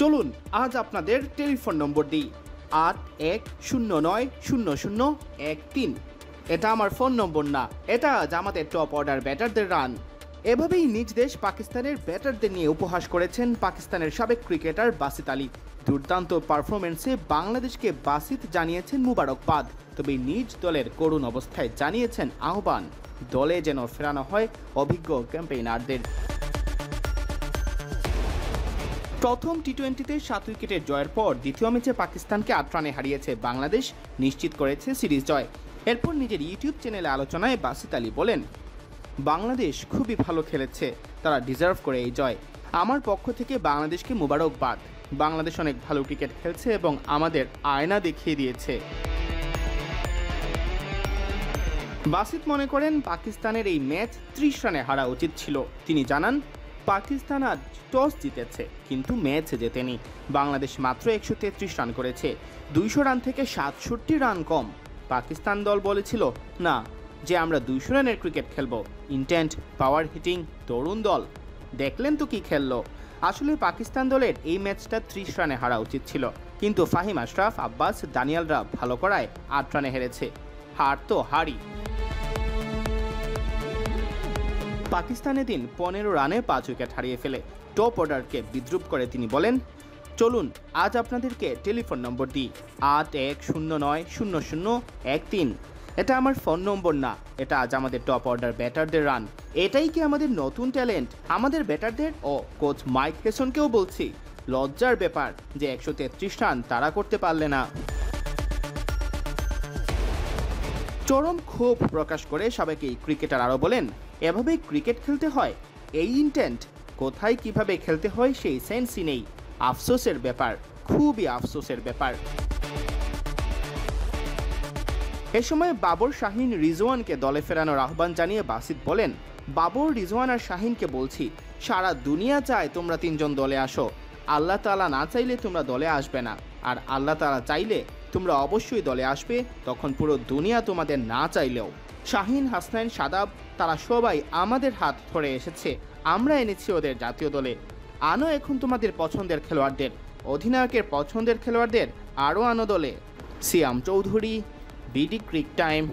চলুন আজ আপনাদের টেলিফোন নম্বর দিই 81090013। এটা আমার ফোন নম্বর না, এটা আজ আমাদের টপ অর্ডার ব্যাটারদের রান। এভাবেই নিজ দেশ পাকিস্তানের ব্যাটারদের নিয়ে উপহাস করেছেন পাকিস্তানের সাবেক ক্রিকেটার বাসিত আলী। দুর্দান্ত পারফরমেন্সে বাংলাদেশকে বাসিত জানিয়েছেন মুবারকবাদ, তবে নিজ দলের করুণ অবস্থায় জানিয়েছেন আহ্বান দলে যেন ফেরানো হয় অভিজ্ঞ ক্যাম্পেইনারদের। প্রথম টি-20তে 7 উইকেটের জয়ের পর দ্বিতীয় ম্যাচে পাকিস্তানকে 8 রানে হারিয়েছে বাংলাদেশ, নিশ্চিত করেছে সিরিজ জয়। এরপর নিজের ইউটিউব চ্যানেলে আলোচনায় বাসিত আলী বলেন, বাংলাদেশ খুবই ভালো খেলেছে, তারা ডিজার্ভ করে এই জয়। আমার পক্ষ থেকে বাংলাদেশকে মুবারকবাদ। বাংলাদেশ অনেক ভালো ক্রিকেট খেলছে এবং আমাদের আয়না দেখিয়ে দিয়েছে। বাসিত মনে করেন পাকিস্তানের এই ম্যাচ 30 রানে হারা উচিত ছিল। তিনি জানান, পাকিস্তান আজ টস জিতেছে কিন্তু ম্যাচ জেতেনি। বাংলাদেশ মাত্র 133 রান করেছে, 200 রান থেকে 67 রান কম। পাকিস্তান দল বলেছিল না যে আমরা 200 রানের ক্রিকেট খেলবো। ইন্টেন্ট, পাওয়ার হিটিং, তরুণ দল, দেখলেন তো কি খেললো। আসলে পাকিস্তান দলের এই ম্যাচটা 30 রানে হারা উচিত ছিল, কিন্তু ফাহিম আশরাফ, আব্বাস, দানিয়ালরা ভালো করায় 8 রানে হেরেছে। হার তো হারি। পাকিস্তানের দিন 15 রানে 5 উইকেট হারিয়ে ফেলে টপ অর্ডারকে বিদ্রুপ করে তিনি বলেন, চলুন আজ আপনাদেরকে টেলিফোন নম্বর দিই 81090013। এটা আমার ফোন নম্বর না, এটা আজ আমাদের টপ অর্ডার ব্যাটারদের রান। এটাই কি আমাদের নতুন ট্যালেন্ট? আমাদের ব্যাটারদের ও কোচ মাইক হেসনকেও বলছি, লজ্জার ব্যাপার যে 133 রান তারা করতে পারলে না। চরম ক্ষোভ প্রকাশ করে সাবেক এই ক্রিকেটার আরও বলেন, এভাবেই ক্রিকেট খেলতে হয়? এই ইন্টেন্ট কোথায় কিভাবে খেলতে হয় সেই সেন্সই নেই। আফসোসের ব্যাপার, খুবই আফসোসের ব্যাপার। এ সময় বাবর, শাহিন, রিজওয়ানকে দলে ফেরানোর আহ্বান জানিয়ে বাসিত বলেন, বাবর, রিজওয়ান আর শাহিনকে বলছি, সারা দুনিয়া চায় তোমরা 3 জন দলে আসো। আল্লাহ তাআলা না চাইলে তোমরা দলে আসবে না, আর আল্লাহ তাআলা চাইলে তোমরা অবশ্যই দলে আসবে, তখন পুরো দুনিয়া তোমাদের না চাইলেও। শাহিন, হাসনাইন, সাদাব তারা সবাই আমাদের হাত ধরে এসেছে, আমরা এনেছি ওদের জাতীয় দলে। আনো এখন তোমাদের পছন্দের খেলোয়াড়দের, অধিনায়কের পছন্দের খেলোয়াড়দের আরও আনো দলে। সিয়াম চৌধুরী, বিডি ক্রিক টাইম।